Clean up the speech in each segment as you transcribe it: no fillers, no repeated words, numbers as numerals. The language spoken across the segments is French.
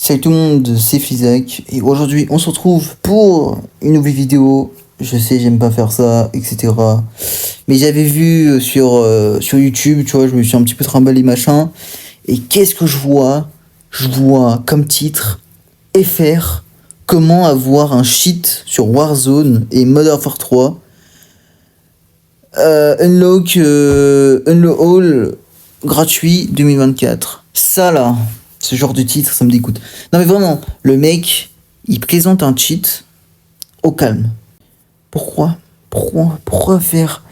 Salut tout le monde, c'est Fizak et aujourd'hui on se retrouve pour une nouvelle vidéo. Je sais, j'aime pas faire ça, etc. Mais j'avais vu sur YouTube, tu vois, je me suis un petit peu trimballé machin. Et qu'est-ce que je vois? Je vois comme titre FR, comment avoir un cheat sur Warzone et Modern Warfare 3. Unlock all gratuit 2024. Ça là, ce genre de titre, ça me dégoûte. Non mais vraiment, le mec, il présente un cheat au calme. Pourquoi faire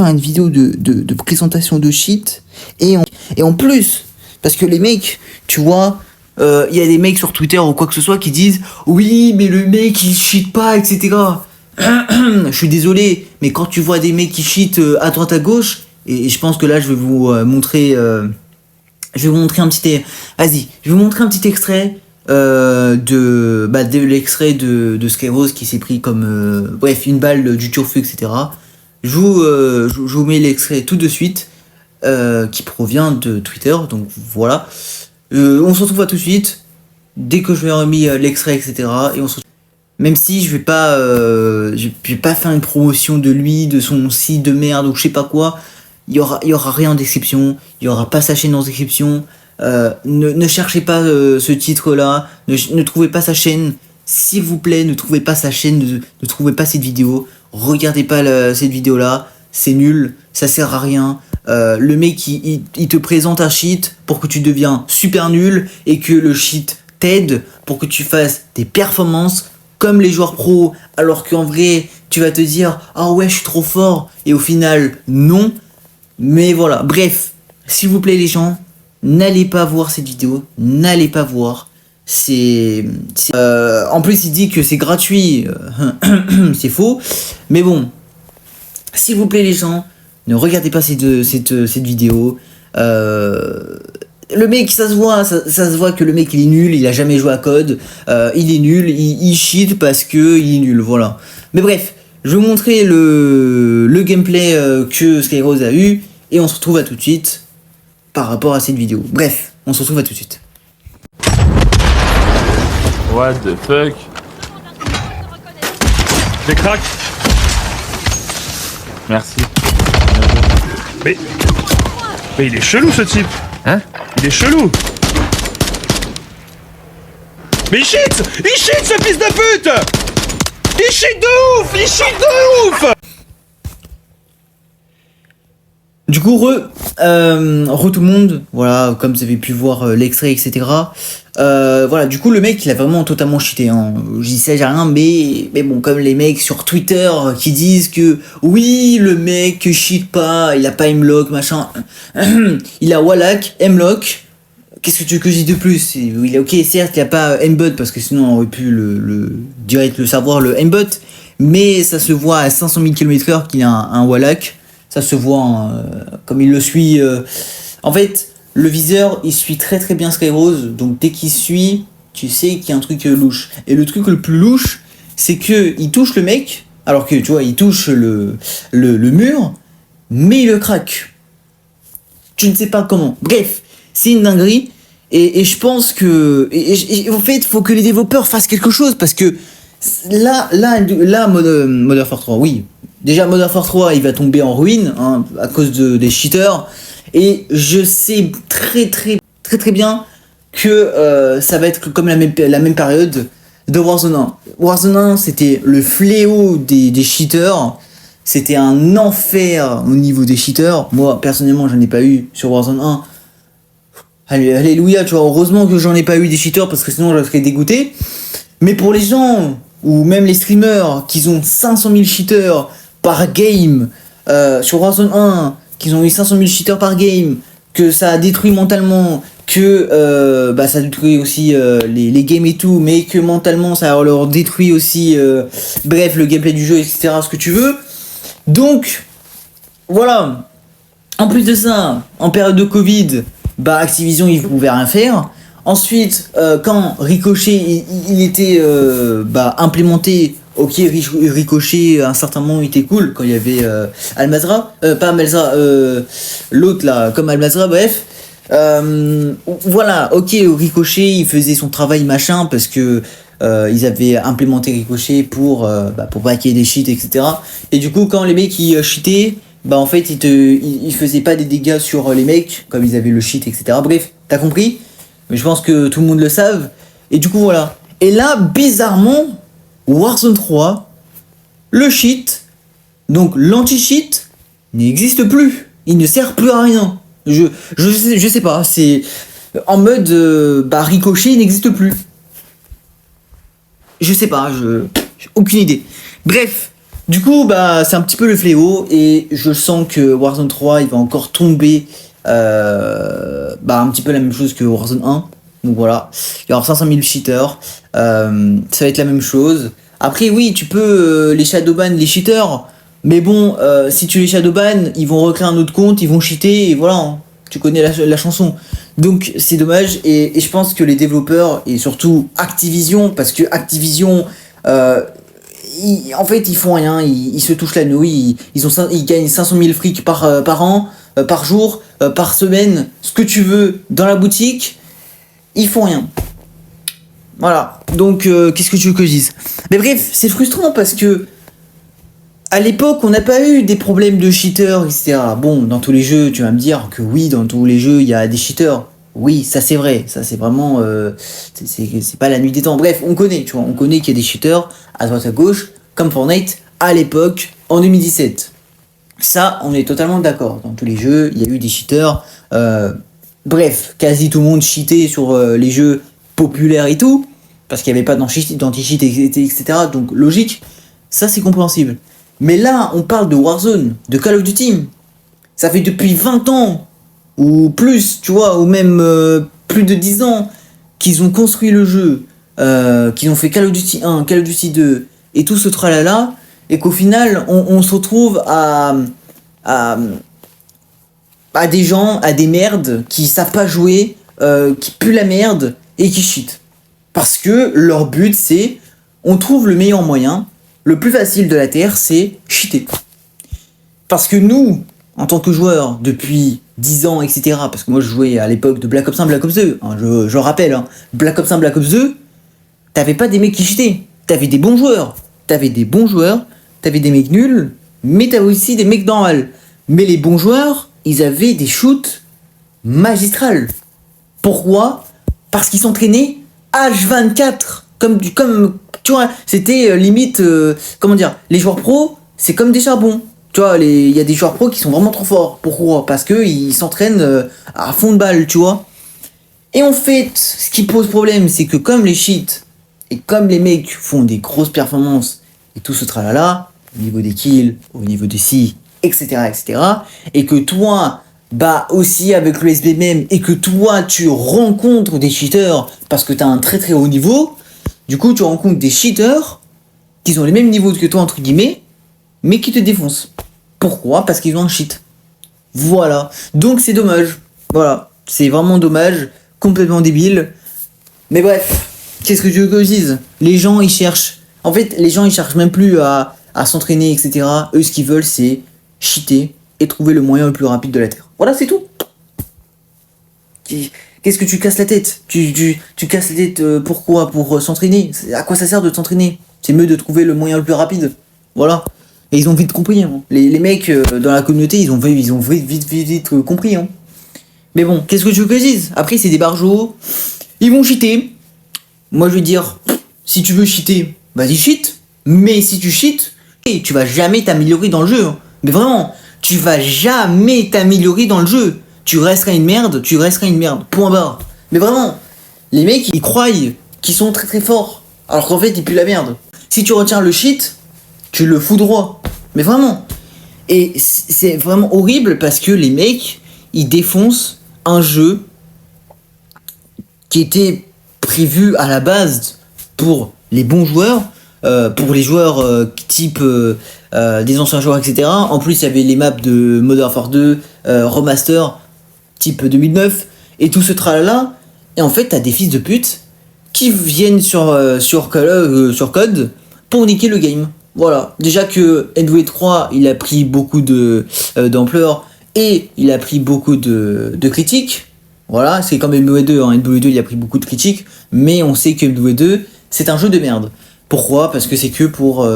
une vidéo de présentation de cheat et en plus, parce que les mecs, tu vois, il y a des mecs sur Twitter ou quoi que ce soit qui disent oui mais le mec il cheat pas, etc. Je suis désolé, mais quand tu vois des mecs qui cheat à droite à gauche, et je pense que là je vais vous montrer un petit vas-y, je vais vous montrer un petit extrait de l'extrait de Skyrose qui s'est pris comme bref une balle du turfu, etc. Je vous mets l'extrait tout de suite qui provient de Twitter, donc voilà. On se retrouve à tout de suite dès que je vais remis l'extrait, etc. Et on se retrouve. Même si je vais pas faire une promotion de lui, de son site de merde ou je sais pas quoi, il y aura rien en description, il y aura pas sa chaîne en description. Ne cherchez pas ce titre-là, ne trouvez pas sa chaîne, s'il vous plaît, ne trouvez pas sa chaîne, ne trouvez pas cette vidéo, regardez pas cette vidéo-là, c'est nul, ça sert à rien. Le mec il te présente un cheat pour que tu deviens super nul et que le cheat t'aide pour que tu fasses des performances comme les joueurs pros, alors qu'en vrai, tu vas te dire « Ah ouais, je suis trop fort » et au final, non. Mais voilà, bref, s'il vous plaît les gens, n'allez pas voir cette vidéo, n'allez pas voir. En plus, il dit que c'est gratuit, c'est faux. Mais bon, s'il vous plaît les gens, ne regardez pas cette vidéo. Le mec, ça se voit que le mec il est nul, il a jamais joué à code, il est nul, il cheat parce que il est nul, voilà. Mais bref, je vais vous montrer le gameplay que Skyrose a eu et on se retrouve à tout de suite par rapport à cette vidéo. Bref, on se retrouve à tout de suite. What the fuck? J'ai crack. Merci. Mais il est chelou ce type. Hein? Il est chelou. Mais il cheat ce fils de pute. Il cheat de ouf. Du coup, re tout le monde, voilà, comme vous avez pu voir l'extrait, etc. Voilà, du coup, le mec, il a vraiment totalement cheaté, hein. Je dis ça, j'ai rien, mais bon, comme les mecs sur Twitter qui disent que oui, le mec cheat pas, il a pas M-Lock, machin, il a Wallach, M-Lock. Qu'est-ce que tu veux que je dise de plus? Il est ok, certes, il a pas M-Bot, parce que sinon on aurait pu direct le savoir, le M-Bot, mais ça se voit à 500 000 km/h qu'il a un Wallach. Ça se voit comme il le suit. En fait, le viseur, il suit très très bien Skyrose. Donc dès qu'il suit, tu sais qu'il y a un truc louche. Et le truc le plus louche, c'est que il touche le mec, alors que tu vois, il touche le mur, mais il le craque. Tu ne sais pas comment. Bref, c'est une dinguerie. Et je pense que... en fait, il faut que les développeurs fassent quelque chose. Parce que là Modern Warfare 3, oui. Déjà, Modern Warfare 3, il va tomber en ruine, hein, à cause des cheaters. Et je sais très bien que ça va être comme la même période de Warzone 1. Warzone 1, c'était le fléau des cheaters. C'était un enfer au niveau des cheaters. Moi, personnellement, j'en ai pas eu sur Warzone 1. Alléluia, tu vois, heureusement que j'en ai pas eu des cheaters parce que sinon je serais dégoûté. Mais pour les gens, ou même les streamers, qui ont 500 000 cheaters par game sur Warzone 1, qu'ils ont eu 500 000 cheaters par game, que ça a détruit mentalement, que ça détruit aussi les games et tout, mais que mentalement ça leur détruit aussi bref le gameplay du jeu, etc., ce que tu veux. Donc voilà, en plus de ça, en période de Covid, Activision ils pouvaient rien faire. Ensuite, quand Ricochet il était implémenté, ok, Ricochet à un certain moment il était cool quand il y avait Al-Mazrah, pas Al-Mazrah, l'autre là, comme Al-Mazrah, bref. Voilà, ok, Ricochet, il faisait son travail machin parce que ils avaient implémenté Ricochet pour pas qu'il y ait des cheats, etc. Et du coup, quand les mecs ils cheataient, bah en fait ils faisaient pas des dégâts sur les mecs comme ils avaient le cheat, etc. Bref, t'as compris? Mais je pense que tout le monde le savent. Et du coup, voilà. Et là, bizarrement, Warzone 3, le cheat, donc l'anti-cheat, n'existe plus. Il ne sert plus à rien. Je sais pas, c'est en mode Ricochet, il n'existe plus. Je sais pas, j'ai aucune idée. Bref, du coup, c'est un petit peu le fléau et je sens que Warzone 3, il va encore tomber un petit peu la même chose que Warzone 1. Donc voilà, il y aura 500 000 cheaters, ça va être la même chose. Après oui, tu peux les shadowban les cheaters, mais bon, si tu les shadowban, ils vont recréer un autre compte, ils vont cheater et voilà, hein, tu connais la chanson. Donc c'est dommage et je pense que les développeurs et surtout Activision, parce que Activision, en fait ils font rien, ils se touchent la nouille, ils gagnent 500 000 fric par an, par jour, par semaine, ce que tu veux dans la boutique. Ils font rien. Voilà. Donc, qu'est-ce que tu veux que je dise? Mais bref, c'est frustrant parce que à l'époque, on n'a pas eu des problèmes de cheaters, etc. Bon, dans tous les jeux, tu vas me dire que oui, dans tous les jeux, il y a des cheaters. Oui, ça c'est vrai. Ça c'est vraiment... c'est pas la nuit des temps. Bref, on connaît, tu vois. On connaît qu'il y a des cheaters à droite à gauche, comme Fortnite, à l'époque, en 2017. Ça, on est totalement d'accord. Dans tous les jeux, il y a eu des cheaters. Bref, quasi tout le monde cheatait sur les jeux populaires et tout, parce qu'il n'y avait pas d'anti-cheat, etc. Donc logique, ça c'est compréhensible. Mais là, on parle de Warzone, de Call of Duty. Ça fait depuis 20 ans, ou plus, tu vois, ou même plus de 10 ans, qu'ils ont construit le jeu, qu'ils ont fait Call of Duty 1, Call of Duty 2, et tout ce tralala, et qu'au final, on se retrouve à des gens, à des merdes qui savent pas jouer, qui puent la merde et qui cheatent. Parce que leur but c'est, on trouve le meilleur moyen, le plus facile de la terre, c'est cheater. Parce que nous, en tant que joueurs, depuis 10 ans, etc., parce que moi je jouais à l'époque de Black Ops 1, Black Ops 2, hein, je rappelle, hein, Black Ops 1, Black Ops 2, t'avais pas des mecs qui cheataient, t'avais des bons joueurs, t'avais des mecs nuls, mais t'avais aussi des mecs normaux. Mais les bons joueurs, ils avaient des shoots magistrales. Pourquoi? Parce qu'ils s'entraînaient H24. Comme tu vois, c'était limite, comment dire, les joueurs pros, c'est comme des charbons. Tu vois, il y a des joueurs pros qui sont vraiment trop forts. Pourquoi? Parce qu'ils s'entraînent à fond de balle, tu vois. Et en fait, ce qui pose problème, c'est que comme les cheats, et comme les mecs font des grosses performances, et tout ce tralala, au niveau des kills, au niveau de si, etc., et que toi, aussi avec le SBMM, et que toi, tu rencontres des cheaters, parce que t'as un très très haut niveau, du coup, tu rencontres des cheaters, qui ont les mêmes niveaux que toi, entre guillemets, mais qui te défoncent. Pourquoi? Parce qu'ils ont un cheat. Voilà. Donc c'est dommage. Voilà. C'est vraiment dommage, complètement débile. Mais bref, qu'est-ce que tu veux que je dise? Les gens, ils cherchent... En fait, les gens, ils cherchent même plus à s'entraîner, etc. Eux, ce qu'ils veulent, c'est cheater et trouver le moyen le plus rapide de la Terre. Voilà, c'est tout. Qu'est-ce que tu casses la tête? Tu casses la tête pourquoi? Pour s'entraîner. À quoi ça sert de t'entraîner? C'est mieux de trouver le moyen le plus rapide. Voilà. Et ils ont vite compris. Hein. Les mecs dans la communauté, ils ont vite compris. Hein. Mais bon, qu'est-ce que tu veux que je dise? Après, c'est des barjots. Ils vont cheater. Moi, je vais dire, si tu veux cheater, vas-y cheat. Mais si tu cheats, tu vas jamais t'améliorer dans le jeu. Hein. Mais vraiment, tu vas jamais t'améliorer dans le jeu. Tu resteras une merde, point barre. Mais vraiment, les mecs, ils croient qu'ils sont très très forts. Alors qu'en fait, ils puent la merde. Si tu retiens le cheat, tu le fous droit. Mais vraiment. Et c'est vraiment horrible parce que les mecs, ils défoncent un jeu qui était prévu à la base pour les bons joueurs, pour les joueurs type des anciens joueurs, etc. En plus, il y avait les maps de Modern Warfare 2, Remaster, type 2009, et tout ce tralala. Et en fait, t'as des fils de pute qui viennent sur Code pour niquer le game. Voilà. Déjà que NW3, il a pris beaucoup d'ampleur et il a pris beaucoup de critiques. Voilà, c'est comme MW2, hein. MW2 il a pris beaucoup de critiques, mais on sait que MW2 c'est un jeu de merde. Pourquoi? Parce que c'est que pour...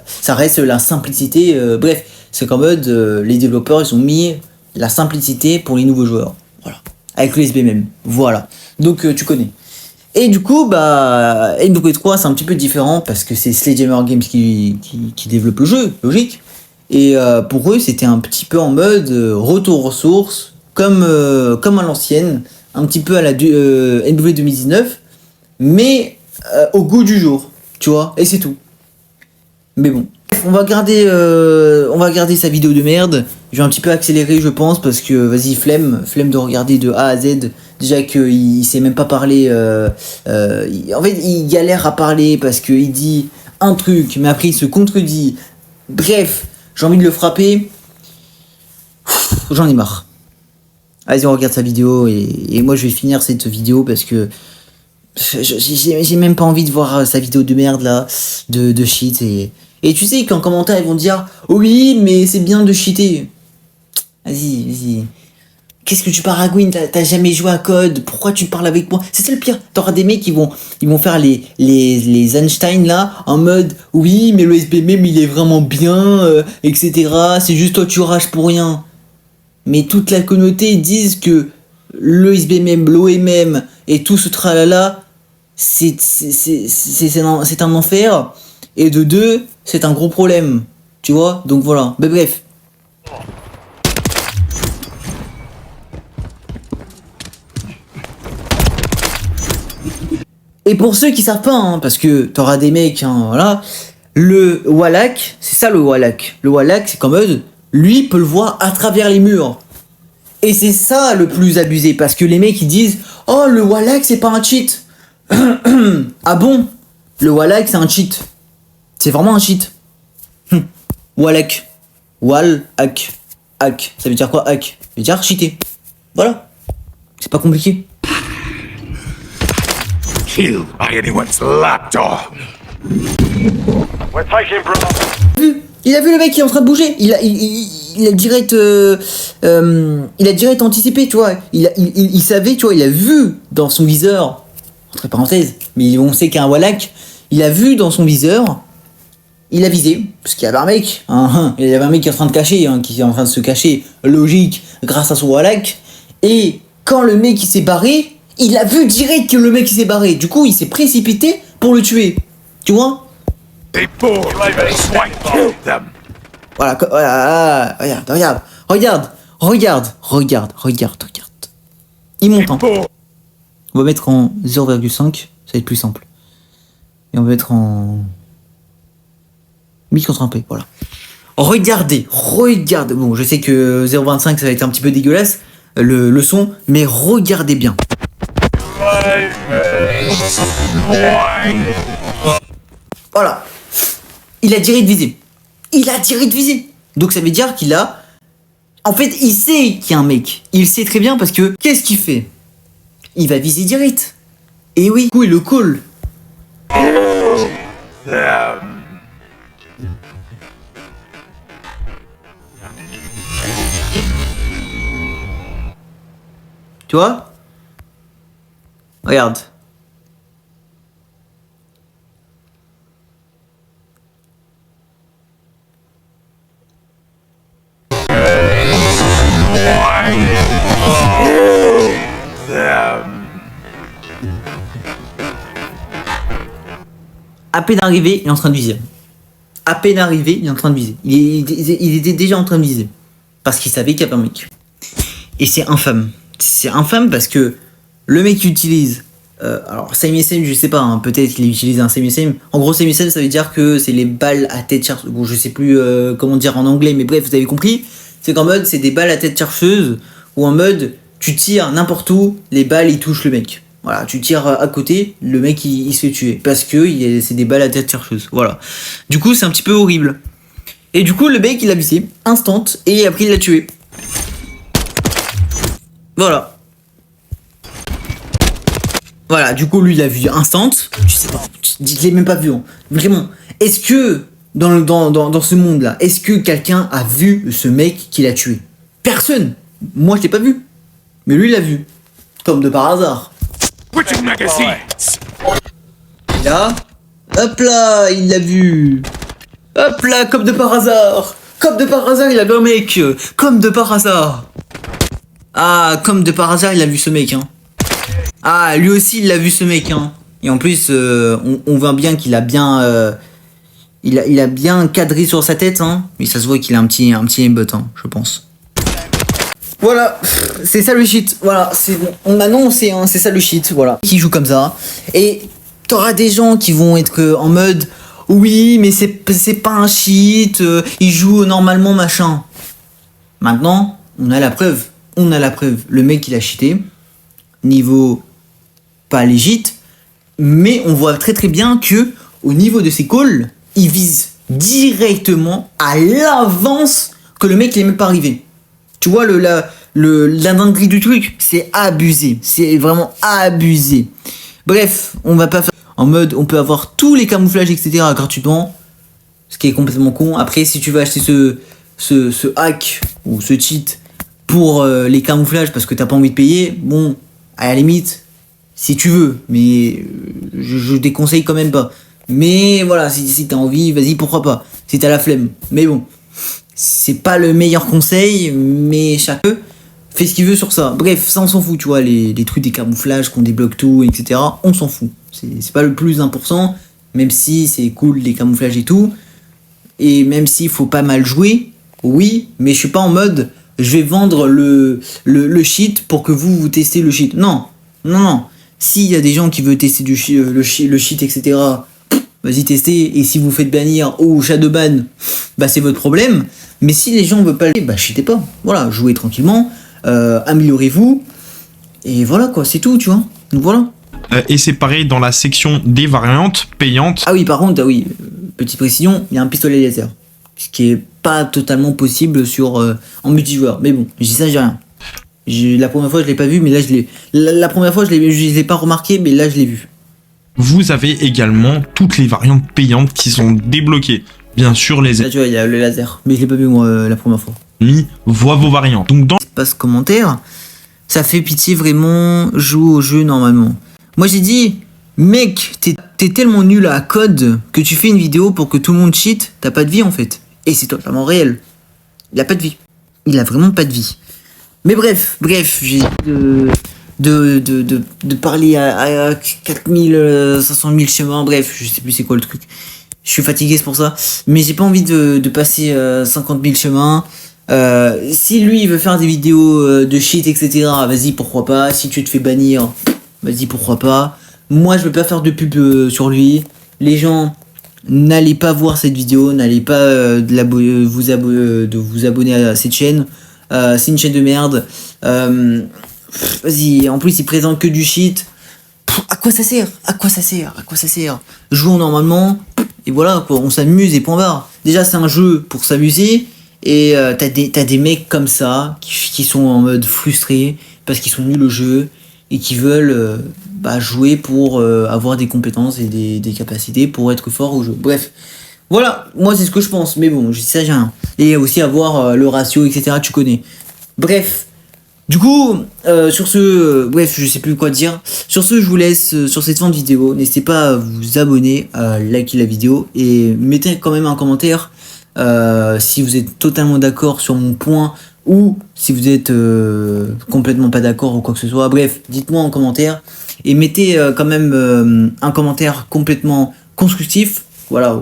ça reste la simplicité. Bref, c'est qu'en mode, les développeurs ils ont mis la simplicité pour les nouveaux joueurs. Voilà. Avec le SBMM. Voilà. Donc tu connais. Et du coup, MW3 c'est un petit peu différent parce que c'est Sledgehammer Games qui développe le jeu, logique. Et pour eux, c'était un petit peu en mode retour aux sources, comme à l'ancienne, un petit peu à la MW 2019, mais au goût du jour, tu vois, et c'est tout. Mais bon, on va garder sa vidéo de merde. Je vais un petit peu accélérer, je pense, parce que vas-y, flemme de regarder de A à Z. Déjà qu'il sait même pas parler. En fait, il galère à parler parce qu'il dit un truc, mais après il se contredit. Bref, j'ai envie de le frapper. J'en ai marre. Vas-y, on regarde sa vidéo et moi je vais finir cette vidéo parce que j'ai même pas envie de voir sa vidéo de merde là, de shit. Et tu sais qu'en commentaire ils vont dire oui, mais c'est bien de cheater. Vas-y. Qu'est-ce que tu paragouines? T'as jamais joué à code? Pourquoi tu parles avec moi? C'est ça le pire. T'auras des mecs qui vont faire les Einstein là, en mode oui, mais le SBMM il est vraiment bien, etc. C'est juste toi tu rages pour rien. Mais toute la communauté disent que le SBMM, l'OMM et tout ce tralala, c'est un enfer. Et de deux, c'est un gros problème. Tu vois? Donc voilà. Mais bref. Et pour ceux qui savent pas, hein, parce que t'auras des mecs, hein, voilà, le Wallach, c'est ça le Wallach. Le Wallach, c'est comme mode, lui peut le voir à travers les murs. Et c'est ça le plus abusé, parce que les mecs ils disent, oh le Wallach c'est pas un cheat. Ah bon? Le Wallach c'est un cheat. C'est vraiment un cheat. Wallach. Wallach. Hack. Ça veut dire quoi hack? Ça veut dire cheater. Voilà. C'est pas compliqué. Killed by anyone's lapdog. We're taking Bravo. Il a vu le mec qui est en train de bouger. Il a direct anticipé, tu vois. Il savait, tu vois. Il a vu dans son viseur, entre parenthèses, mais on sait qu'il y a un Wallach. Il a vu dans son viseur. Il a visé, parce qu'il y avait un mec. Il y avait un mec qui est en train de cacher, qui est en train de se cacher, logique, grâce à son Wallach. Et quand le mec il s'est barré, il a vu direct que le mec il s'est barré. Du coup, il s'est précipité pour le tuer. Tu vois? Voilà, regarde. Il monte. On va mettre en 0,5, ça va être plus simple. Et on va mettre en micro-trempé, voilà. Regarde. Bon, je sais que 0,25 ça va être un petit peu dégueulasse, le son, mais regardez bien. Voilà. Il a direct visé. Donc ça veut dire qu'il a... En fait, il sait qu'il y a un mec. Il sait très bien parce que... Qu'est-ce qu'il fait? Il va viser direct. Et oui, du coup, il le call. Tu vois? Regarde. À peine arrivé, il est en train de viser. Il était déjà en train de viser. Parce qu'il savait qu'il y avait un mec. Et c'est infâme. C'est infâme parce que le mec qui utilise... alors, SAM, je sais pas, hein, peut-être qu'il utilise un SAM. En gros, SAM, ça veut dire que c'est les balles à tête chercheuse. Bon, je sais plus comment dire en anglais, mais bref, vous avez compris. C'est qu'en mode, c'est des balles à tête chercheuse, ou en mode, tu tires n'importe où, les balles, ils touchent le mec. Voilà, tu tires à côté, le mec, il se fait tuer. Parce que c'est des balles à tête chercheuse. Voilà. Du coup, c'est un petit peu horrible. Et du coup, le mec, il a visé, instant, et après, il l'a tué. Voilà. Voilà, du coup, lui, il a vu instant. Je sais pas, je l'ai même pas vu. Hein. Vraiment. Est-ce que, dans ce monde-là, est-ce que quelqu'un a vu ce mec qui l'a tué? Personne. Moi, je l'ai pas vu. Mais lui, il l'a vu. Comme de par hasard. Switching magazines. Et là, hop là, il l'a vu. Hop là, comme de par hasard. Comme de par hasard, il a vu un mec. Comme de par hasard. Ah, comme de par hasard, il a vu ce mec, hein. Ah, lui aussi, il l'a vu ce mec, hein. Et en plus, on voit bien qu'il a bien... il a bien cadré sur sa tête, hein. Mais ça se voit qu'il a un petit aimbot, hein, je pense. Voilà, c'est ça le shit. Voilà, c'est bon. On a annoncé, hein, c'est ça le shit, voilà. Qui joue comme ça. Et t'auras des gens qui vont être en mode... Oui, mais c'est pas un cheat, il joue normalement, machin. Maintenant, on a la preuve. On a la preuve. Le mec, il a cheaté. Niveau pas légit. Mais on voit très très bien que au niveau de ses calls, il vise directement à l'avance que le mec n'est même pas arrivé. Tu vois, la dinguerie du truc, c'est abusé. C'est vraiment abusé. Bref, on va pas faire... En mode, on peut avoir tous les camouflages, etc. gratuitement. Ce qui est complètement con. Après, si tu veux acheter ce hack ou ce cheat pour les camouflages parce que t'as pas envie de payer, bon, à la limite, si tu veux. Mais je déconseille quand même pas. Mais voilà, si t'as envie, vas-y, pourquoi pas. Si t'as la flemme. Mais bon, c'est pas le meilleur conseil, mais chacun fait ce qu'il veut sur ça. Bref, ça on s'en fout, tu vois, les trucs des camouflages, qu'on débloque tout, etc. On s'en fout. C'est pas le plus important, même si c'est cool les camouflages et tout. Et même s'il faut pas mal jouer, oui, mais je suis pas en mode je vais vendre le cheat pour que vous testez le cheat. Non, non, non. S'il y a des gens qui veulent tester le cheat, etc., vas-y tester. Et si vous faites bannir ou shadowban, bah c'est votre problème. Mais si les gens veulent pas le bah cheatez pas. Voilà, jouez tranquillement, améliorez-vous. Et voilà quoi, c'est tout, tu vois. Donc voilà. Et c'est pareil dans la section des variantes payantes. Ah oui, par contre, oui, petite précision, il y a un pistolet laser. Ce qui est pas totalement possible en multijoueur. Mais bon, je dis ça, j'ai rien. La première fois, je l'ai pas vu, mais là, je l'ai. La première fois, je l'ai pas remarqué, mais là, je l'ai vu. Vous avez également toutes les variantes payantes qui sont débloquées. Bien sûr, les là, tu vois, il y a le laser, mais je l'ai pas vu, moi, la première fois. ennemis voient vos variantes. Donc, dans Espace commentaire, ça fait pitié vraiment, joue au jeu normalement. Moi, j'ai dit, mec, t'es tellement nul à code que tu fais une vidéo pour que tout le monde cheat, t'as pas de vie en fait. Et c'est totalement réel. Il a pas de vie. Il a vraiment pas de vie. Mais bref, j'ai de parler à 4500 000 chemins, bref, je sais plus c'est quoi le truc. Je suis fatigué, c'est pour ça. Mais j'ai pas envie de passer 50 000 chemins. Si lui il veut faire des vidéos de shit, etc., vas-y, pourquoi pas. Si tu te fais bannir, vas-y, pourquoi pas. Moi, je veux pas faire de pub sur lui. Les gens, n'allez pas voir cette vidéo, n'allez pas vous abonner à cette chaîne. C'est une chaîne de merde. Vas-y, en plus, il présente que du shit. À quoi ça sert? À quoi ça sert? À quoi ça sert? Jouons normalement, et voilà, quoi, on s'amuse et point barre. Déjà, c'est un jeu pour s'amuser. Et t'as des mecs comme ça qui sont en mode frustrés parce qu'ils sont nuls au jeu et qui veulent jouer pour avoir des compétences et des capacités pour être fort au jeu. Bref, voilà, moi c'est ce que je pense, mais bon, je dis ça, j'ai rien. Et aussi avoir le ratio, etc., tu connais. Bref, du coup, sur ce, bref, je sais plus quoi dire. Sur ce, je vous laisse sur cette fin de vidéo. N'hésitez pas à vous abonner, à liker la vidéo et mettez quand même un commentaire. Si vous êtes totalement d'accord sur mon point ou si vous êtes complètement pas d'accord ou quoi que ce soit, bref, dites-moi en commentaire et mettez quand même un commentaire complètement constructif, voilà,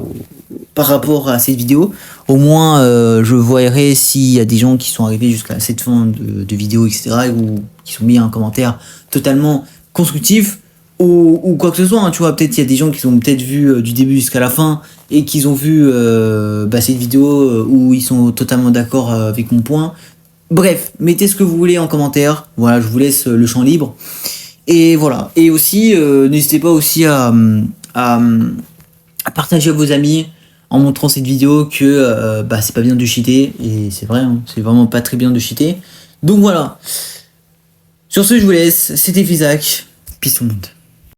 par rapport à cette vidéo. Au moins je verrai s'il y a des gens qui sont arrivés jusqu'à cette fin de vidéo, etc., ou qui sont mis un commentaire totalement constructif ou quoi que ce soit, hein, tu vois, peut-être il y a des gens qui ont peut-être vu du début jusqu'à la fin et qui ont vu cette vidéo où ils sont totalement d'accord avec mon point. Bref, mettez ce que vous voulez en commentaire, voilà, je vous laisse le champ libre. Et voilà, et aussi, n'hésitez pas aussi à partager à vos amis en montrant cette vidéo que c'est pas bien de cheater, et c'est vrai, hein, c'est vraiment pas très bien de cheater. Donc voilà, sur ce, je vous laisse, c'était Fizac, peace tout le monde.